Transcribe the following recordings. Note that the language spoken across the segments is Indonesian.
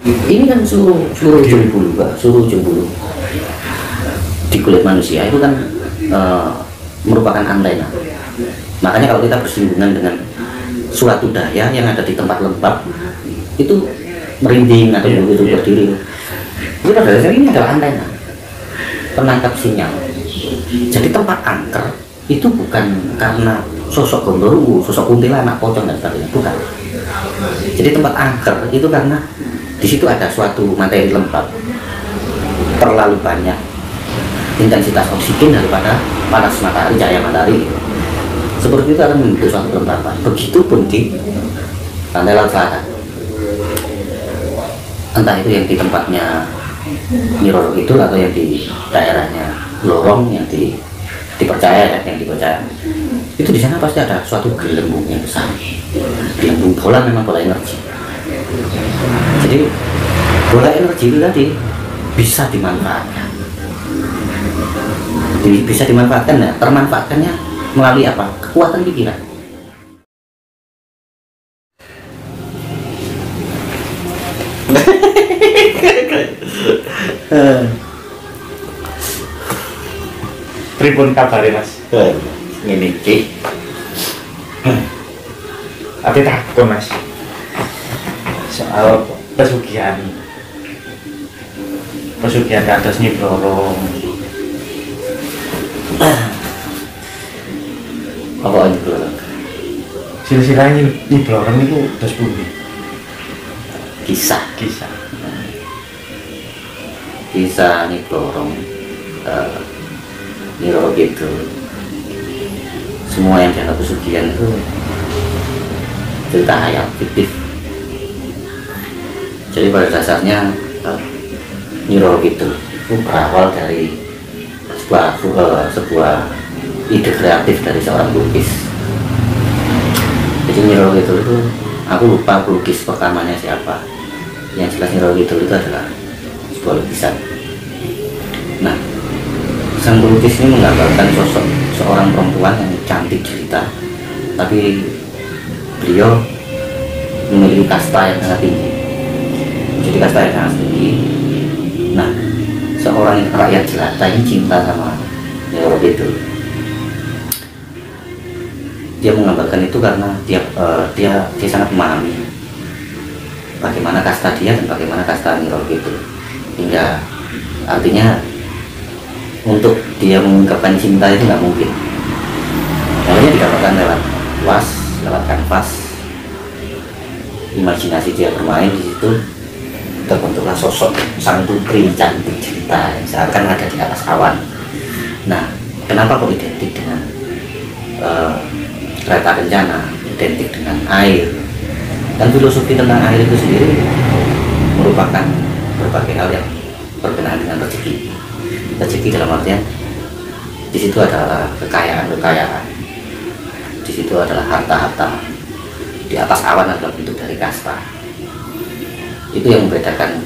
Ini kan seluruh ujung bulu, Pak, seluruh ujung bulu di kulit manusia itu kan merupakan antena. Makanya kalau kita bersinggungan dengan suatu daya yang ada di tempat lembab itu merinding atau begitu berdiri, itu pada dasarnya ini adalah antena penangkap sinyal. Jadi tempat angker itu bukan karena sosok gondoruo, sosok kuntilanak, pocong dan sebagainya, bukan. Jadi tempat angker itu karena di situ ada suatu materi lembab, terlalu banyak intensitas oksigen daripada panas matahari, cahaya matahari. Seperti itu akan membentuk suatu kelembapan. Begitupun di pantai laut selatan. Entah itu yang di tempatnya Nyi Roro Kidul atau yang di daerahnya Blorong yang dipercaya dan yang dipercaya. Itu di sana pasti ada suatu gelembung yang besar. Gelembung bola, memang bola energi. Jadi bola energi itu tadi bisa dimanfaatkan. Bisa dimanfaatkan, ya, termanfaatkannya melalui apa? Kekuatan pikiran. Pripun kabare Mas? Ngene iki. Ate takon Mas. Soal pesugihan kados Nyi Blorong. Apa Nyi Blorong? Silsilah Nyi Blorong itu dos pundi? Kisah Nyi Blorong, Nyi Roro Kidul, semua yang dianggap pesugihan itu cerita hayal fiktif. Jadi pada dasarnya Nyi Roro Kidul itu berawal dari sebuah ide kreatif dari seorang pelukis. Jadi Nyi Roro Kidul itu, aku lupa pelukis pertamanya siapa. Yang jelas Nyi Roro Kidul itu adalah sebuah lukisan. Nah, sang pelukis ini menggambarkan sosok seorang perempuan yang cantik jelita, tapi beliau memiliki kasta yang sangat tinggi. Jadi kasta yang sangat tinggi. Nah, seorang rakyat jelata ini cinta sama Nyi Roro Kidul. Dia menggambarkan itu karena dia sangat memahami bagaimana kasta dia dan bagaimana kasta Nyi Roro Kidul, hingga artinya untuk dia mengungkapkan cinta itu nggak mungkin. Makanya digambarkan lewat kuas, lewat kanvas, imajinasi dia bermain di situ, terbentuklah sosok sang putri cantik jelita yang seakan ada di atas awan. Nah, kenapa kok identik dengan kereta kencana, identik dengan air? Dan filosofi tentang air itu sendiri merupakan berbagai hal yang berkenaan dengan rezeki. Rezeki dalam artian di situ adalah kekayaan, di situ adalah harta. Di atas awan adalah bentuk dari kasta. Itu yang membedakan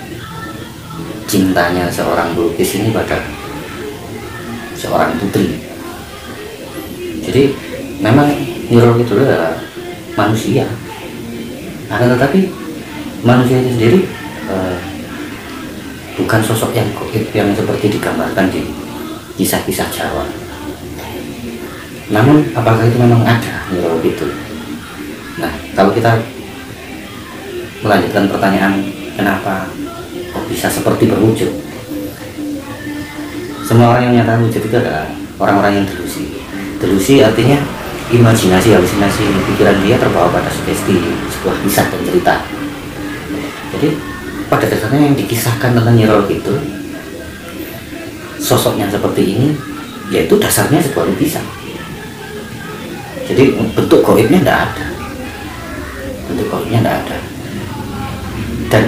cintanya seorang pelukis ini pada seorang putri. Jadi memang Nyi Roro Kidul adalah manusia, akan tetapi manusia itu sendiri bukan sosok yang goib yang seperti digambarkan di kisah-kisah Jawa. Namun apakah itu memang ada Nyi Roro Kidul? Nah, kalau kita melanjutkan pertanyaan kenapa kok bisa seperti berwujud, semua orang yang menyatakan wujud itu adalah orang-orang yang delusi. Delusi artinya imajinasi, halusinasi pikiran dia terbawa pada sugesti sebuah kisah dan cerita. Jadi pada dasarnya yang dikisahkan tentang Nyi Roro Kidul, sosoknya seperti ini, yaitu dasarnya sebuah lukisan. Jadi bentuk goibnya tidak ada, Dan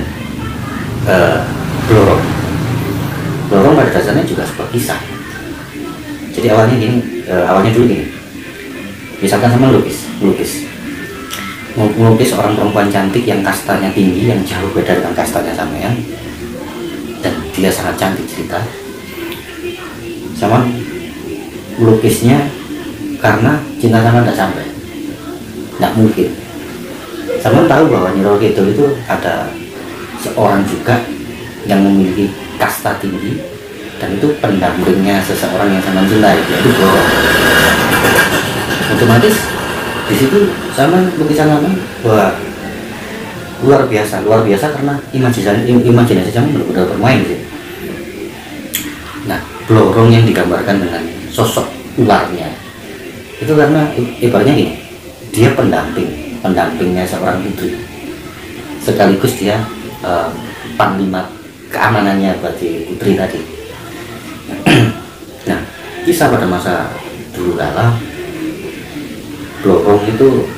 Blorong pada dasarnya juga sebuah kisah. Jadi awalnya dulu gini. Misalkan sama melukis orang perempuan cantik yang kastanya tinggi, yang jauh beda dengan kastanya sampean, dan dia sangat cantik cerita. Sama melukisnya karena cinta sama tidak sampai, tidak mungkin. Sama tahu bahwa Nyi Roro Kidul itu ada seorang juga yang memiliki kasta tinggi, dan itu pendampingnya seseorang yang sangat mencintai, yaitu Blorong. Otomatis di situ sama lukisan lama bahwa luar biasa karena imajinasi kamu benar-benar bermain sih. Nah, Blorong yang digambarkan dengan sosok ularnya itu karena ibaratnya gini, dia pendampingnya seorang putri, sekaligus dia panglima keamanannya bagi putri tadi. Nah, kisah pada masa dulu kala, Blorong itu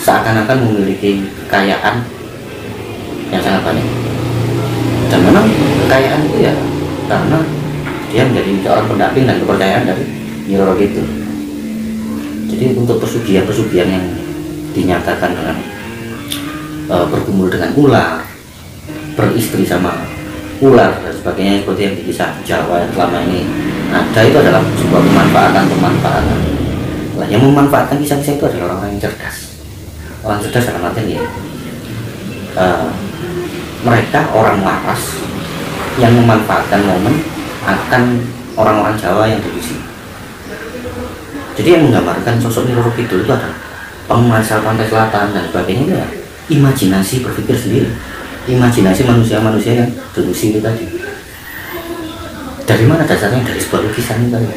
seakan-akan memiliki kekayaan yang sangat banyak, dan memang kekayaan itu ya karena dia menjadi seorang pendamping dan kepercayaan dari Nyi Roro Kidul. Jadi untuk pesugihan yang dinyatakan dengan bergumul dengan ular, beristri sama ular dan sebagainya, seperti yang di kisah Jawa yang selama ini ada, itu adalah sebuah pemanfaatan. Nah, yang memanfaatkan kisah-kisah itu adalah orang-orang yang cerdas. Orang cerdas dalam artian ya, mereka orang waras yang memanfaatkan momen akan orang-orang Jawa yang delusi. Jadi yang menggambarkan sosok Nyi Roro Kidul itu adalah penguasa pantai selatan dan sebagainya, itu ya imajinasi berpikir sendiri, imajinasi manusia-manusia yang delusi itu tadi. Dari mana dasarnya? Dari sebuah lukisan itu tadi.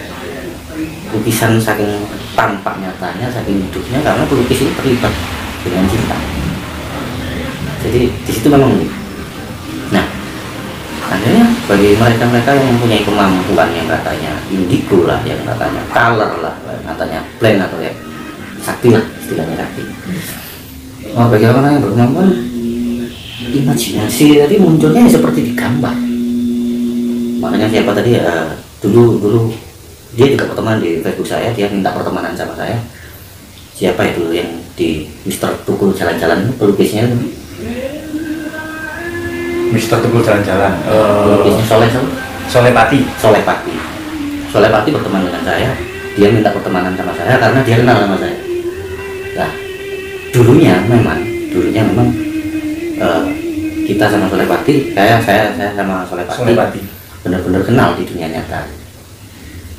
Lukisan saking tampak nyatanya, saking hidupnya, karena pelukis ini terlibat dengan cinta. Jadi di situ memang. Nah, akhirnya bagi mereka yang mempunyai kemampuan yang katanya indigo lah, yang katanya color lah, katanya plan atau ya sakti lah, istilahnya sakti. Oh, bagi orang yang berkemampuan imajinasi tadi munculnya seperti digambar. Makanya siapa tadi dulu dia juga berteman di Facebook saya, dia minta pertemanan sama saya. Siapa itu yang di Mister Tukul jalan-jalan itu pelukisnya itu? Mister Tukul jalan-jalan. Pelukisnya Soleh Pati berteman dengan saya. Dia minta pertemanan sama saya karena dia kenal sama saya. Nah, dulunya memang kita sama Soleh Pati, saya sama Soleh Pati benar-benar kenal di dunia nyata.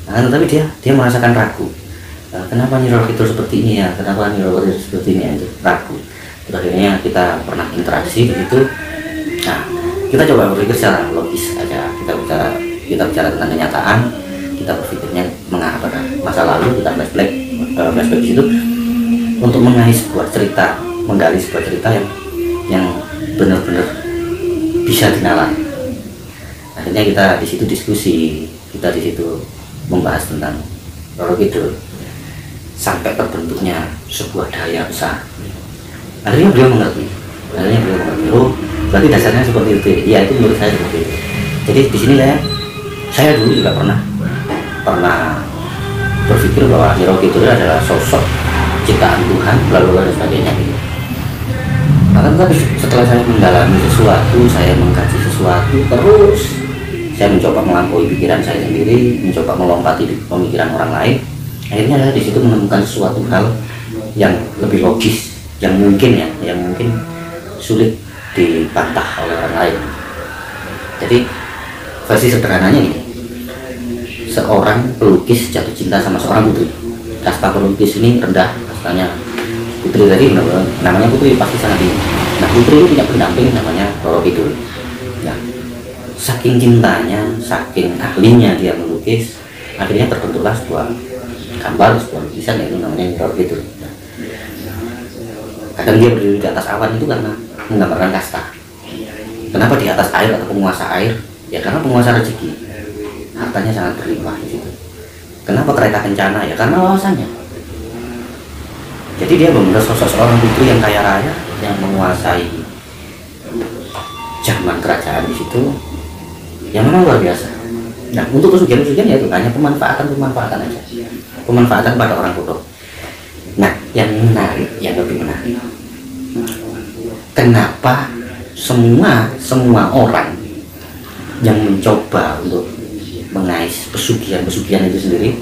Nah, tapi dia merasakan ragu. Kenapa Nyi Roro Kidul seperti ini ya? Kenapa Nyi Roro Kidul seperti ini ya? Itu ragu. Terus akhirnya kita pernah interaksi begitu. Nah, kita coba berpikir secara logis aja. Kita bicara tentang kenyataan. Kita berpikirnya mengapa masa lalu, kita flashback di situ untuk menggali sebuah cerita yang benar-benar bisa dinalar. Akhirnya kita di situ diskusi, kita di situ membahas tentang Roro Kidul sampai terbentuknya sebuah daya besar. Akhirnya beliau mengerti. Oh, berarti dasarnya seperti itu. Ya, itu menurut saya seperti itu. Jadi di sini saya dulu juga pernah berpikir bahwa Nyi Roro Kidul adalah sosok ciptaan Tuhan, lalu dan sebagainya gitu. Tapi setelah saya mendalami sesuatu, saya mengkaji sesuatu, terus saya mencoba melampaui pikiran saya sendiri, mencoba melompati pemikiran orang lain. Akhirnya saya di situ menemukan sesuatu hal yang lebih logis, yang mungkin sulit dibantah oleh orang lain. Jadi versi sederhananya ini, seorang pelukis jatuh cinta sama seorang putri. Kasta pelukis ini rendah, kastanya putri tadi namanya putri pasti sangat tinggi. Nah, putri itu punya pendamping namanya Roro Kidul. Nah, saking cintanya, saking ahlinya dia melukis, akhirnya terbentuklah sebuah gambar, sebuah lukisan yaitu namanya Roro Kidul. Nah, kadang dia berdiri di atas awan itu karena menggambarkan kasta. Kenapa di atas air atau penguasa air? Ya karena penguasa rezeki, hartanya sangat berlimpah di situ. Kenapa kereta kencana? Ya karena wawasannya. Jadi dia benar sosok seorang putri yang kaya raya, yang menguasai zaman kerajaan di situ, yang memang luar biasa. Nah, untuk pesugihan-pesugihan ya itu hanya pemanfaatan aja, pemanfaatan pada orang bodoh. Nah, yang lebih menarik, kenapa semua orang yang mencoba untuk mengais pesugihan itu sendiri,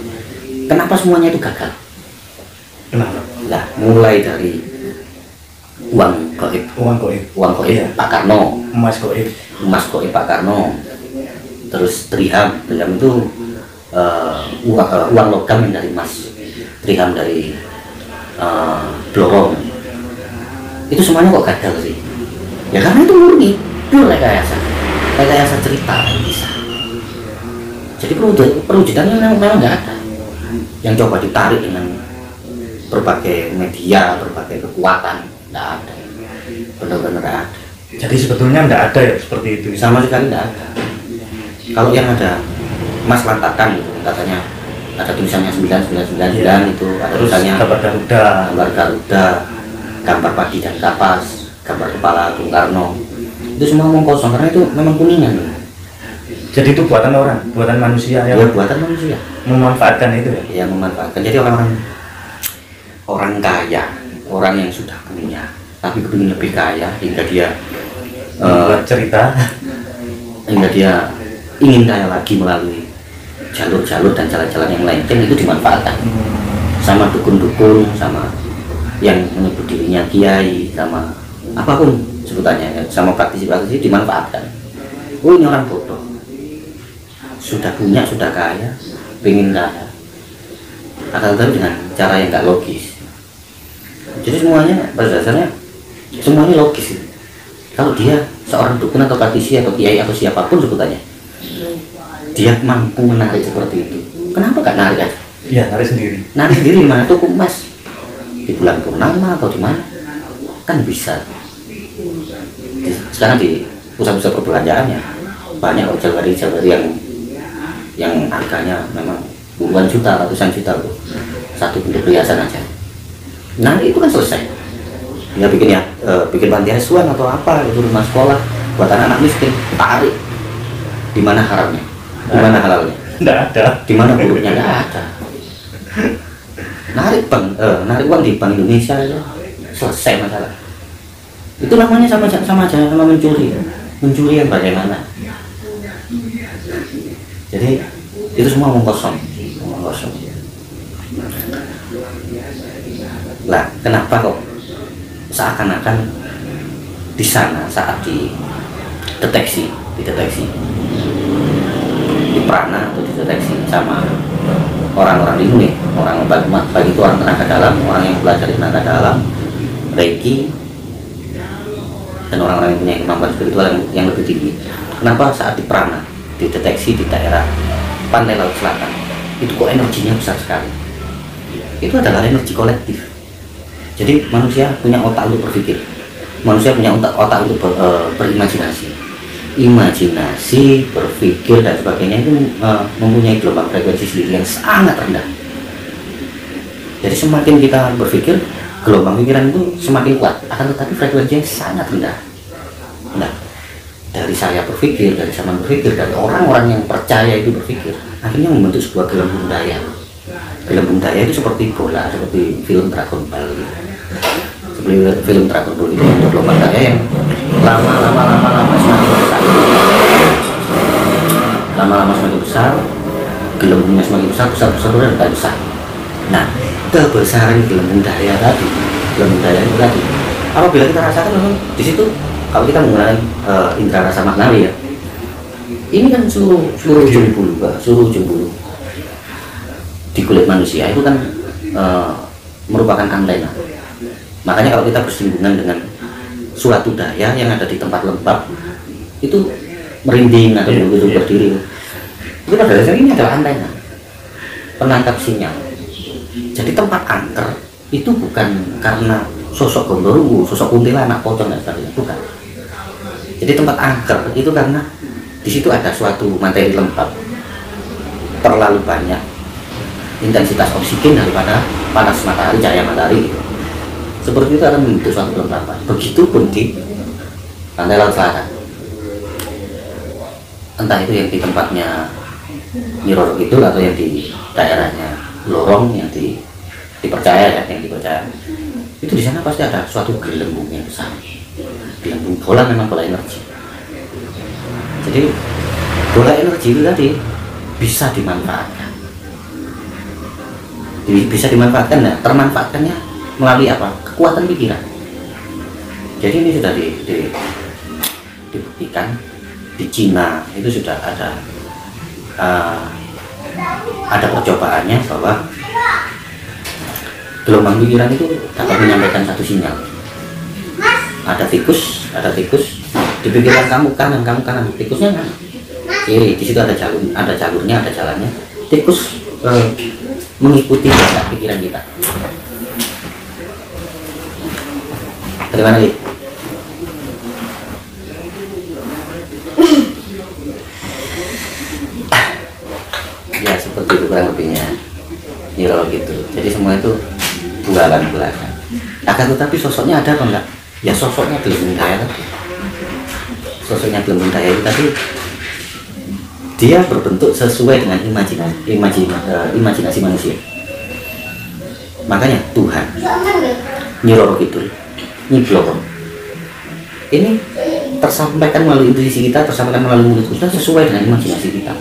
kenapa semuanya itu gagal? Kenapa? Lah, mulai dari uang goib iya. Pak Karno, emas goib Pak Karno, terus dirham itu uang logam yang dari emas, dirham dari blorong, itu semuanya kok gagal sih? Ya karena itu murni pure rekayasa cerita bisa. Jadi perwujudannya memang nggak ada. Yang coba ditarik dengan berbagai media, berbagai kekuatan, nggak ada, benar-benar nggak ada. Jadi sebetulnya nggak ada ya seperti itu? Sama sekali nggak ada. Kalau yang ada Mas Lantakan gitu, katanya ada tulisannya 9999 ya. Itu ada tulisannya gambar Garuda, gambar padi dan kapas, gambar kepala Bung Karno, itu semua omong kosong karena itu memang kuningan. Jadi itu buatan manusia ya buatan manusia memanfaatkan itu ya? Ya memanfaatkan. Jadi orang kaya, orang yang sudah punya tapi kepingin lebih kaya hingga dia membuat cerita, hingga dia ingin kaya lagi melalui jalur-jalur dan jalan-jalan yang lain, kan itu dimanfaatkan sama dukun-dukun, sama yang menyebut dirinya kiai, sama apapun sebutannya, sama praktisi dimanfaatkan. Oh ini orang bodoh, sudah punya, sudah kaya, pengen kaya, akan dengan cara yang gak logis. Jadi semuanya pada dasarnya semuanya logis. Kalau dia seorang dukun atau praktisi atau kiai atau siapapun sebutannya, dia mampu menarik seperti itu, kenapa gak narik aja? Iya, narik sendiri di mana tuh Mas, di bulan purnama atau di mana, kan bisa. Sekarang di pusat-pusat perbelanjaannya banyak jawari yang harganya memang puluhan juta, ratusan juta loh, satu bentuk perhiasan aja. Nah itu kan selesai. Dia bikin panti asuhan atau apa itu, rumah sekolah buat anak-anak miskin, tarik. Di mana haramnya? Di mana halalnya? Nggak ada. Di mana buruknya? Nggak ada. Narik uang di Bank Indonesia itu selesai masalah. Itu namanya sama aja sama mencuri yang bagaimana? Jadi itu semua omong kosong. Lah kenapa kok seakan-akan di sana saat dideteksi di Prana atau dideteksi sama orang-orang ini, orang baik itu orang tenaga dalam, orang yang belajar di tenaga dalam, Reiki, dan orang-orang yang punya kemampuan spiritual yang lebih tinggi. Kenapa saat di Prana dideteksi di daerah pantai laut selatan itu kok energinya besar sekali? Itu adalah energi kolektif. Jadi manusia punya otak untuk berpikir, manusia punya otak untuk berimajinasi, berpikir dan sebagainya, itu mempunyai gelombang frekuensi sendiri yang sangat rendah. Jadi semakin kita berpikir, gelombang pikiran itu semakin kuat, akan tetapi frekuensinya sangat rendah. Nah, dari saya berpikir, dari zaman berpikir, dari orang-orang yang percaya itu berpikir, akhirnya membentuk sebuah gelembung daya. Gelembung daya itu seperti bola, seperti film Dragon Ball gitu. Seperti film Dragon Ball itu untuk gelombang daya yang lama-lama semakin besar. Lama-lama semakin besar, gelembungnya semakin besar dan besar. Nah, kebesaran gelembung daya itu tadi, apabila kita rasakan memang di situ, kalau kita menggunakan indera rasa maknawi ya, ini kan seluruh ujung bulu di kulit manusia itu kan merupakan antena. Makanya kalau kita bersinggungan dengan suatu daya yang ada di tempat lembab itu merinding atau begitu berdiri, itu pada dasarnya ini adalah antena penangkap sinyal. Jadi tempat angker itu bukan karena sosok gondoruo, sosok kuntilanak, pocong dan sebagainya, bukan. Jadi tempat angker itu karena di situ ada suatu materi lembab, terlalu banyak intensitas oksigen daripada panas matahari, cahaya matahari gitu. Seperti itu akan membentuk suatu kelembapan. Begitupun di pantai laut selatan, entah itu yang di tempatnya Nyiroro Kidul atau yang di daerahnya Lorong yang dipercaya itu di sana pasti ada suatu gelembung yang besar, gelembung bola, memang bola energi. Jadi bola energi itu tadi bisa dimanfaatkan. Nah, termanfaatkannya melalui apa? Kekuatan pikiran. Jadi ini sudah dibuktikan di Cina itu sudah ada percobaannya bahwa gelombang pikiran itu dapat menyampaikan satu sinyal. Ada tikus di pikiran kamu kanan, tikusnya kan kiri, di situ ada jalurnya, ada jalannya. Tikus mengikuti gerak pikiran kita. Bagaimana nih? Ya seperti itu kurang lebihnya. Niro gitu. Jadi semua itu bualan-bualan. Akan tetapi sosoknya ada apa enggak? Ya sosoknya Gelembung Daya tadi. Sosoknya Gelembung Daya itu tadi dia berbentuk sesuai dengan imajinasi manusia. Makanya Tuhan Nyi Roro Kidul, Nyi Blorong ini tersampaikan melalui intuisi kita, tersampaikan melalui mulut kita sesuai dengan imajinasi kita.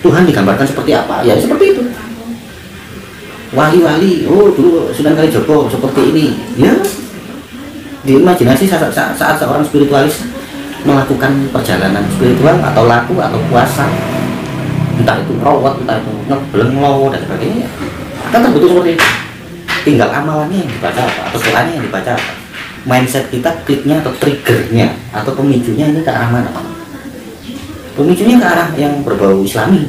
Tuhan digambarkan seperti apa? Ya seperti itu. Wali-wali, oh dulu Sunan Kalijogo seperti ini. Ya, di imajinasi saat seorang spiritualis melakukan perjalanan spiritual atau laku atau puasa, entah itu merawat, entah itu ngebleng lowo dan sebagainya, akan terbentuk seperti itu. Tinggal amalannya yang dibaca apa, atau doanya yang dibaca apa, mindset kita, kliknya atau triggernya atau pemicunya ini ke arah mana? Pemicunya ke arah yang berbau Islami,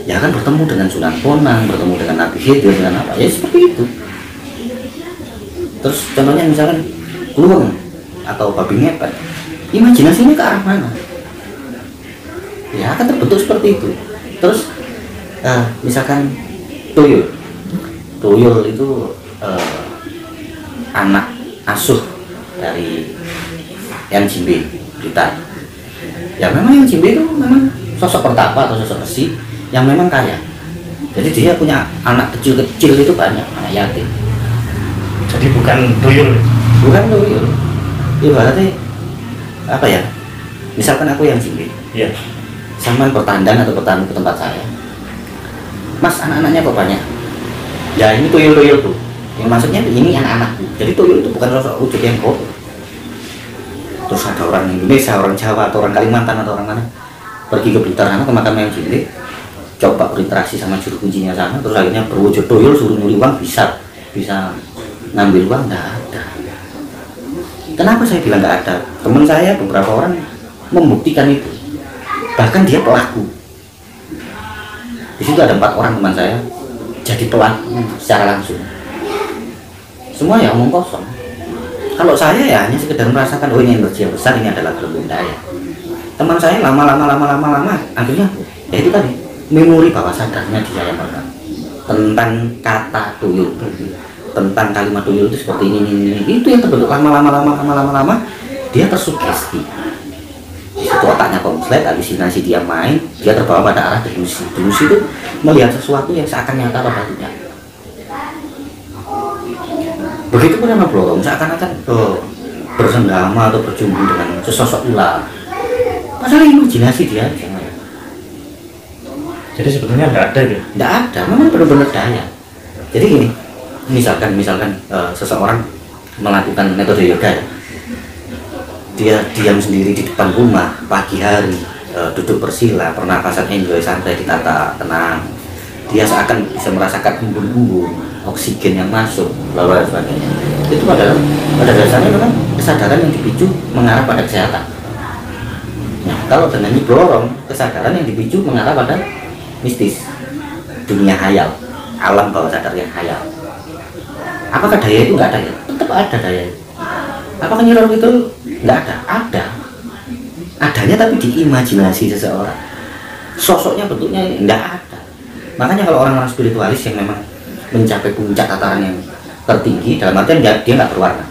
ya kan bertemu dengan Sunan Bonang, bertemu dengan Nabi Khidir, dengan apa? Ya seperti itu. Terus contohnya misalkan Kluweng atau babi ngepet, imajinasinya ke arah mana? Ya akan terbentuk seperti itu. Terus misalkan tuyul itu anak asuh dari Yang Jimbe Blitar. Ya memang Yang Jimbe itu memang sosok pertapa atau sosok besi yang memang kaya. Jadi dia punya anak kecil-kecil itu banyak, anak yatim. Jadi bukan tuyul. Ibaratnya apa ya? Misalkan aku Yang Jimbe. Iya. Sampai bertandang atau bertamu ke tempat saya. Mas, anak-anaknya kok banyak? Ya ini tuyul-tuyul tuh. Yang maksudnya ini anak-anakku. Jadi tuyul itu bukan sosok wujud yang kotor. Terus ada orang Indonesia, orang Jawa, atau orang Kalimantan, atau orang mana pergi ke Blitar sana, ke makam Yang Jimbe, coba berinteraksi sama juru kuncinya sana, terus akhirnya berwujud tuyul, suruh nyuri uang, bisa ngambil uang, nggak ada. Kenapa saya bilang nggak ada? Teman saya beberapa orang membuktikan itu, bahkan dia pelaku. Di situ ada 4 orang teman saya jadi pelaku secara langsung. Semua ya omong kosong. Kalau saya ya hanya sekedar merasakan, oh ini energi yang besar, ini adalah Gelembung Daya. Teman saya lama akhirnya ya itu tadi, memori bawah sadarnya dia yang merekam tentang kata tuyul, tentang kalimat tuyul itu seperti ini, itu yang terbentuk lama dia tersugesti. Di situ otaknya konslet, halusinasi dia main, dia terbawa pada arah delusi. Delusi itu melihat sesuatu yang seakan nyata pada tidak. Begitu pun sama Blorong, seakan-akan bersenggama atau berjumpa dengan sesosok ular. Masalah imajinasi dia aja. Jadi sebetulnya nggak ada ya? Nggak ada, memang benar-benar daya. Jadi gini, misalkan seseorang melakukan metode yoga ya. Dia diam sendiri di depan rumah pagi hari, duduk bersila, pernapasan enjoy, santai, ditata, tenang. Dia seakan bisa merasakan embun-embun, oksigen yang masuk, lalu dan sebagainya. Itu pada dasarnya memang kesadaran yang dipicu mengarah pada kesehatan. Nah, kalau dengan Nyi Blorong, kesadaran yang dipicu mengarah pada mistis, dunia hayal, alam bawah sadar yang hayal. Apakah daya itu nggak ada ya? Tetap ada daya itu. Apakah Nyi Roro itu nggak ada? Ada. Adanya tapi di imajinasi seseorang. Sosoknya bentuknya nggak ada. Makanya kalau orang-orang spiritualis yang memang mencapai puncak tataran yang tertinggi, dalam artian dia nggak berwarna.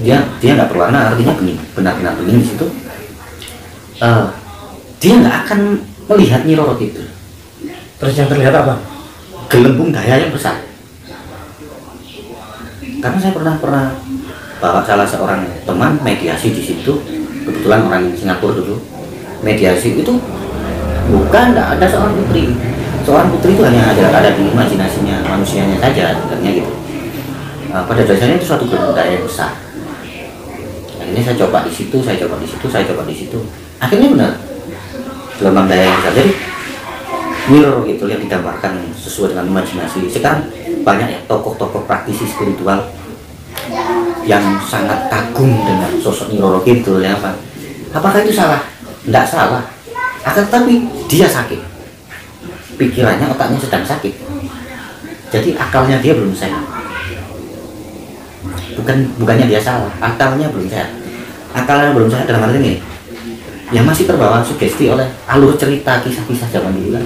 Dia nggak berwarna, artinya benar-benar bening di situ. Dia nggak akan melihat Nyi Roro itu. Terus yang terlihat apa? Gelembung daya yang besar. Karena saya pernah bawa salah seorang teman mediasi di situ, kebetulan orang Singapura dulu. Mediasi itu bukan, nggak ada seorang putri. Seorang putri itu hanya ada di imajinasinya manusianya saja, sebenarnya gitu. Pada dasarnya itu suatu gelembung daya yang besar. Akhirnya saya coba di situ, saya coba di situ, saya coba di situ. Akhirnya benar. Gelombang daya yang besar. Jadi Nyi gitu yang digambarkan sesuai dengan imajinasi. Sekarang banyak ya tokoh-tokoh praktisi spiritual yang sangat kagum dengan sosok Nyi gitu ya Pak. Apakah itu salah? Tidak salah. Akan tetapi dia sakit. Pikirannya, otaknya sedang sakit. Jadi akalnya dia belum sehat. Bukannya dia salah, akalnya belum sehat. Akalnya belum sehat dalam arti ini. Yang masih terbawa sugesti oleh alur cerita kisah-kisah zaman dulu kan.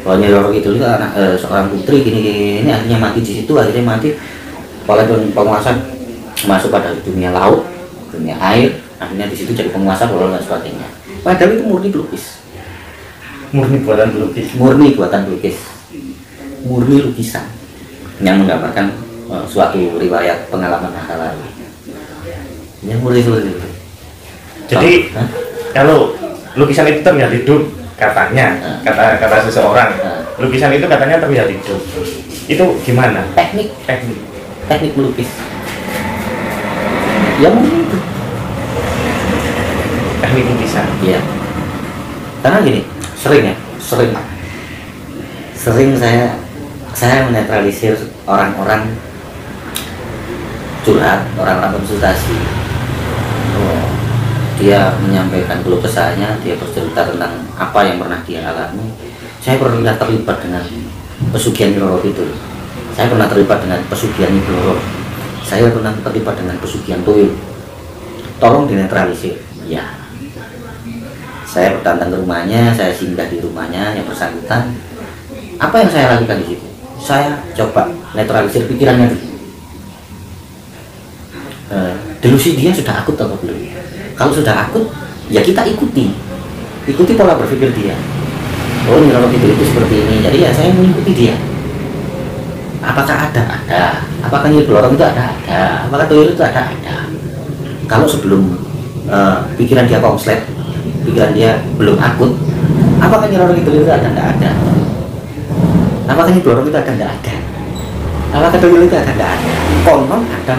Kalau Nyi Roro Kidul itu anak seorang putri gini akhirnya mati di situ, akhirnya mati oleh penguasa masuk pada dunia laut, dunia air, akhirnya di situ jadi penguasa dan sebagainya. Padahal itu murni pelukis, Murni buatan pelukis. murni buatan pelukis, murni lukisan yang menggambarkan suatu riwayat pengalaman masa lalu. Yang murni seperti itu. Jadi kalau lukisan itu terlihat hidup katanya, kata seseorang, lukisan itu katanya terlihat hidup. Itu gimana? Teknik melukis. Ya mungkin itu. Teknik lukisan. Iya. Karena gini, sering saya menetralisir orang-orang curhat, orang-orang konsultasi. Dia menyampaikan keluh kesahnya, dia bercerita tentang apa yang pernah dia alami. Saya pernah terlibat dengan pesugihan Nyi Roro itu. Saya pernah terlibat dengan pesugihan Nyi Bloro. Saya pernah terlibat dengan pesugihan Tuyul. Tolong dinetralisir. Ya. Saya datang ke rumahnya, saya singgah di rumahnya yang bersangkutan. Apa yang saya lakukan di situ? Saya coba netralisir pikirannya dulu. Delusi dia sudah akut atau belum? Kalau sudah akut, ya kita ikuti pola berpikir dia. Oh, Nyi Roro Kidul itu seperti ini, jadi ya saya mengikuti dia. Apakah ada? Ada. Apakah Nyi Blorong itu ada? Ada. Apakah Tuyul itu ada? Ada. Kalau sebelum pikiran dia konslet, pikiran dia belum akut, apakah Nyi Roro Kidul itu ada? Tidak ada. Apakah Nyi Blorong itu ada? Tidak ada. Apakah Tuyul itu ada? Tidak ada. Konon ada.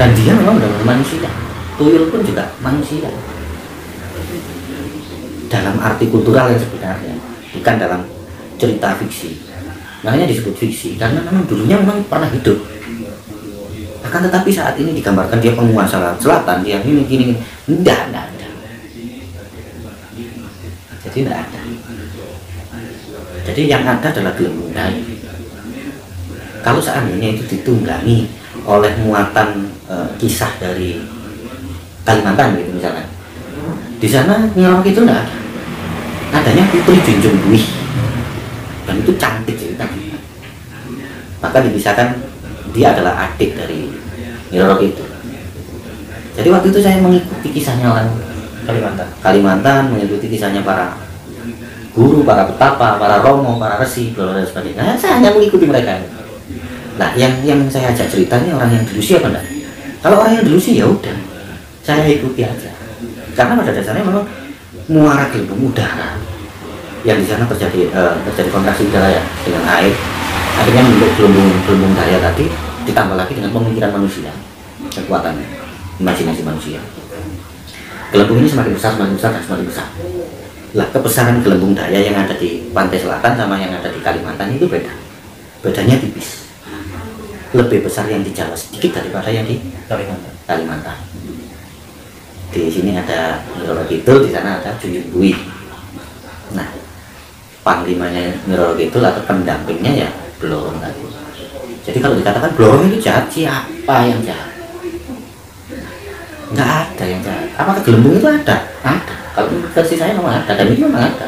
Dan dia memang benar-benar manusia. Tuyul pun juga manusia. Dalam arti kultural yang sebenarnya, bukan dalam cerita fiksi. Makanya disebut fiksi karena memang dulunya memang pernah hidup. Akan tetapi saat ini digambarkan dia penguasa laut selatan, dia gini. Tidak ada. Jadi tidak ada. Jadi yang ada adalah gelembung daya. Kalau seandainya itu ditunggangi oleh muatan kisah dari Kalimantan gitu misalnya, di sana Nyi Roro itu tidak ada. Adanya Putri Junjung Buih, dan itu cantik ceritanya. Maka dibisarkan dia adalah adik dari Nyi Roro itu. Jadi waktu itu saya mengikuti kisahnya orang Kalimantan, mengikuti kisahnya para guru, para petapa, para romo, para resi, dan sebagainya. Saya hanya mengikuti mereka. Nah, yang saya ajak ceritanya orang yang delusi apa enggak? Kalau orang yang delusi ya udah, saya ikuti aja. Karena pada dasarnya memang muara gelembung udara yang di sana terjadi kontraksi udara ya dengan air, akhirnya membentuk gelembung daya tadi, ditambah lagi dengan pemikiran manusia, kekuatan imajinasi manusia. Gelembung ini semakin besar dan semakin besar. Lah, kebesaran gelembung daya yang ada di pantai selatan sama yang ada di Kalimantan itu beda. Bedanya tipis. Lebih besar yang di Jawa sedikit daripada yang di Kalimantan. Di sini ada Nyi Roro Kidul, di sana ada Junjung Buih. Nah, panglimanya Nyi Roro Kidul atau pendampingnya ya Blorong tadi. Jadi kalau dikatakan Blorong itu jahat, siapa yang jahat? Nggak ada yang jahat. Apakah gelembung itu ada? Ada. Kalau versi saya memang ada, dan itu memang ada.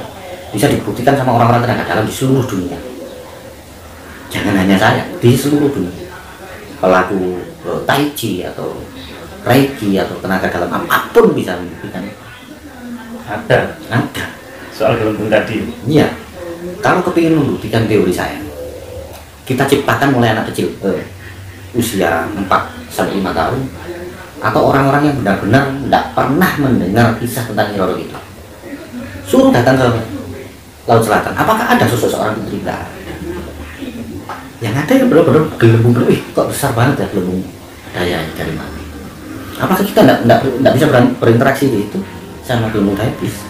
Bisa dibuktikan sama orang-orang tenaga dalam di seluruh dunia. Jangan hanya saya, di seluruh dunia. Pelaku Tai Chi atau Reiki atau tenaga dalam apapun bisa membuktikan. Ada soal gelembung tadi. Iya. Kalau kepingin membuktikan teori saya, kita ciptakan mulai anak kecil usia 4 sampai 5 tahun, atau orang-orang yang benar-benar tidak pernah mendengar kisah tentang Nyi Roro itu, suruh datang ke Laut Selatan. Apakah ada sosok seorang putri? Tidak ada. Yang ada yang benar-benar gelembung lebih. Kok besar banget ya gelembung daya dari mana? Apakah kita nggak bisa berinteraksi di itu sama gelombang daya? Bisa.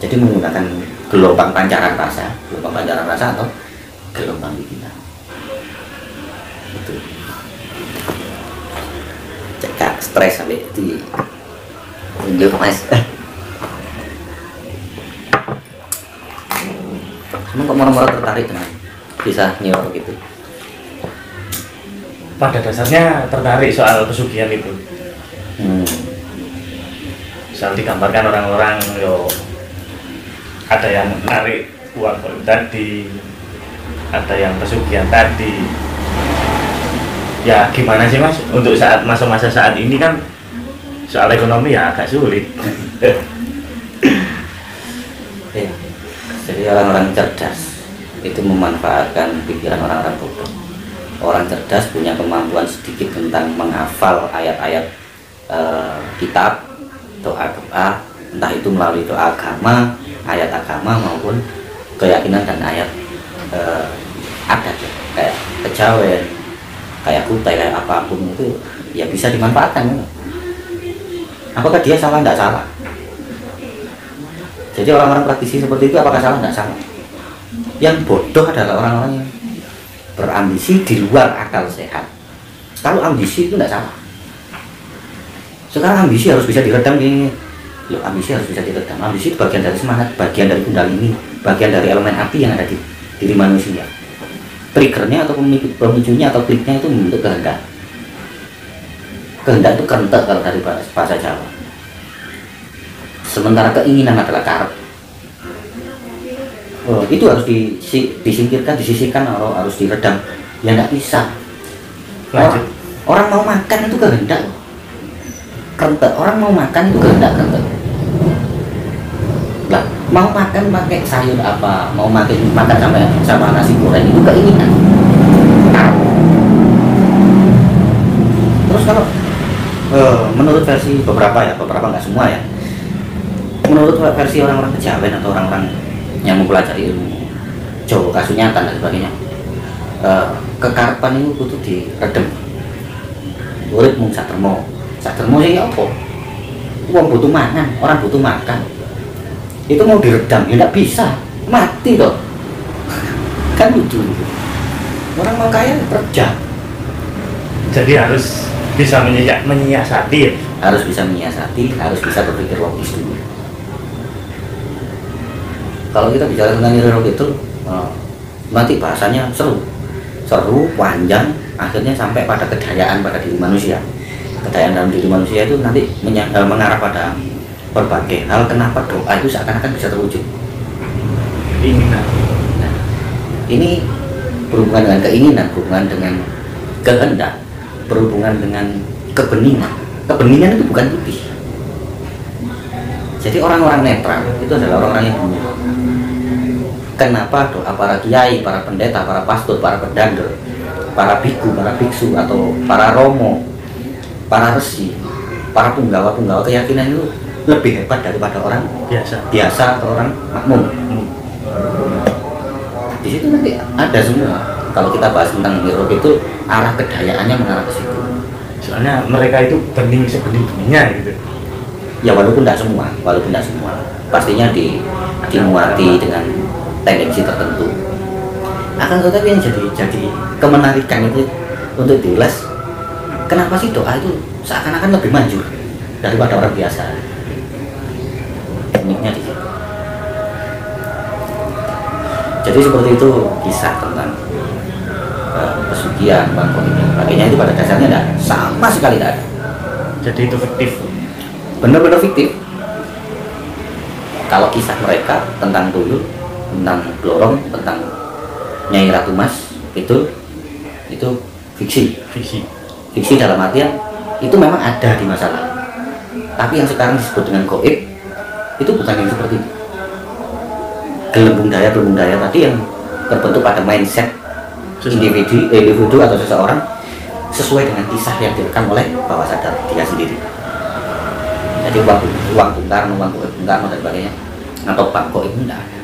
Jadi menggunakan gelombang pancaran rasa atau gelombang pikiran. Itu. Cekak stres sampai di tunjuk mas. Emang kok moro-moro tertarik dengan bisa nyuruh gitu? Pada dasarnya tertarik soal pesugihan itu. Soal digambarkan orang-orang yo ada yang narik uang tadi, ada yang pesugihan tadi. Ya gimana sih mas, untuk saat masa-masa saat ini kan soal ekonomi ya agak sulit. Ya. Jadi orang-orang cerdas itu memanfaatkan pikiran orang-orang bodoh. Orang cerdas punya kemampuan sedikit tentang menghafal ayat-ayat kitab, doa-doa, entah itu melalui doa agama, ayat agama maupun keyakinan dan ayat adat ya, kayak kejawen, kayak kutai, kayak apapun itu ya bisa dimanfaatkan. Apakah dia salah? Tidak salah. Jadi orang-orang praktisi seperti itu apakah salah? Tidak salah. Yang bodoh adalah orang-orang yang berambisi di luar akal sehat. Kalau ambisi itu tidak salah. Sekarang ambisi harus bisa diredam ini. Loh, ambisi harus bisa diredam. Ambisi itu bagian dari semangat, bagian dari kundalini, bagian dari elemen api yang ada di diri manusia. Triggernya atau pemicunya atau kliknya itu membentuk kehendak. Kehendak itu kerentek kalau dari bahasa Jawa. Sementara keinginan adalah karep. Oh, itu harus disingkirkan, disisihkan, atau harus diredam. Ya tidak bisa. Orang mau makan itu kehendak. Kerentek. Orang mau makan itu kehendak kerentek. Lah, mau makan pakai sayur apa, mau makan sama nasi goreng itu keinginan. Terus kalau menurut versi beberapa nggak semua ya. Menurut versi orang-orang kejawen atau orang-orang yang mempelajari ilmu Jawa Kasunyatan dan sebagainya, kekarepan itu butuh diredem. Urip mung satermo sih apa? Wong butuh mangan, orang butuh makan. Itu mau diredam ya tidak bisa, mati toh. Kan lucu. Orang mau kaya kerja. Jadi harus bisa menyiasati. Harus bisa menyiasati, harus bisa berpikir logis dulu. Kalau kita bicara tentang nirvana itu nanti bahasanya seru, panjang, akhirnya sampai pada kedayaan pada diri manusia. Kedayaan dalam diri manusia itu nanti mengarah pada berbagai hal. Kenapa doa itu seakan-akan bisa terwujud? Keinginan. Nah, ini berhubungan dengan keinginan, berhubungan dengan kehendak, berhubungan dengan kebeningan. Kebeningan itu bukan putih. Jadi orang-orang netral itu adalah orang-orang yang benar. Kenapa doa para kiai, para pendeta, para pastor, para pedander, para biku, para biksu, atau para romo, para resi, para punggawa keyakinan itu lebih hebat daripada orang biasa atau orang makmum? Di situ nanti ada semua. Kalau kita bahas tentang nirvana itu arah kedayaannya mengarah ke situ. Soalnya mereka itu bening sebening-beningnya gitu. Ya walaupun tidak semua, pastinya dimuati dengan tendensi tertentu. Akan tetapi yang jadi kemenarikan itu untuk diulas, kenapa sih doa itu seakan-akan lebih manjur daripada orang biasa? Uniknya di situ. Jadi seperti itu kisah tentang pesugihan, bangkok ini. Pakainya itu pada dasarnya tidak, sama sekali tidak ada. Jadi itu fiktif. Benar-benar fiktif. Kalau kisah mereka tentang Tuyul, tentang Blorong, tentang Nyai Ratu Mas itu fiksi dalam artian itu memang ada di masa lalu. Tapi yang sekarang disebut dengan gaib itu bukan yang seperti itu. Gelembung daya tadi yang terbentuk pada mindset individu atau seseorang sesuai dengan kisah yang direkam oleh bawah sadar dia sendiri. Jadi uang Bung Karno, dan sebagainya, atau Pak Goib itu tidak ada.